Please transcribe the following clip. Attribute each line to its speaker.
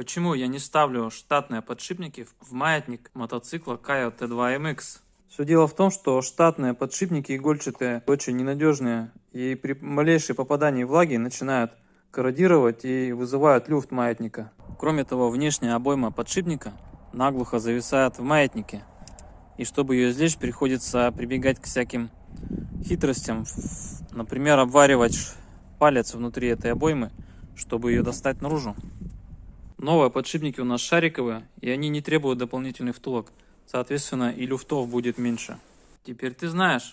Speaker 1: Почему я не ставлю штатные подшипники в маятник мотоцикла Kayo T2 MX? Все дело в том, что штатные подшипники игольчатые очень ненадежные, и при малейшем попадании влаги начинают корродировать и вызывают люфт маятника. Кроме того, внешняя обойма подшипника наглухо зависает в маятнике, и чтобы ее извлечь, приходится прибегать к всяким хитростям, например, обваривать палец внутри этой обоймы, чтобы ее достать наружу. Новые подшипники у нас шариковые, и они не требуют дополнительных втулок, соответственно и люфтов будет меньше. Теперь ты знаешь,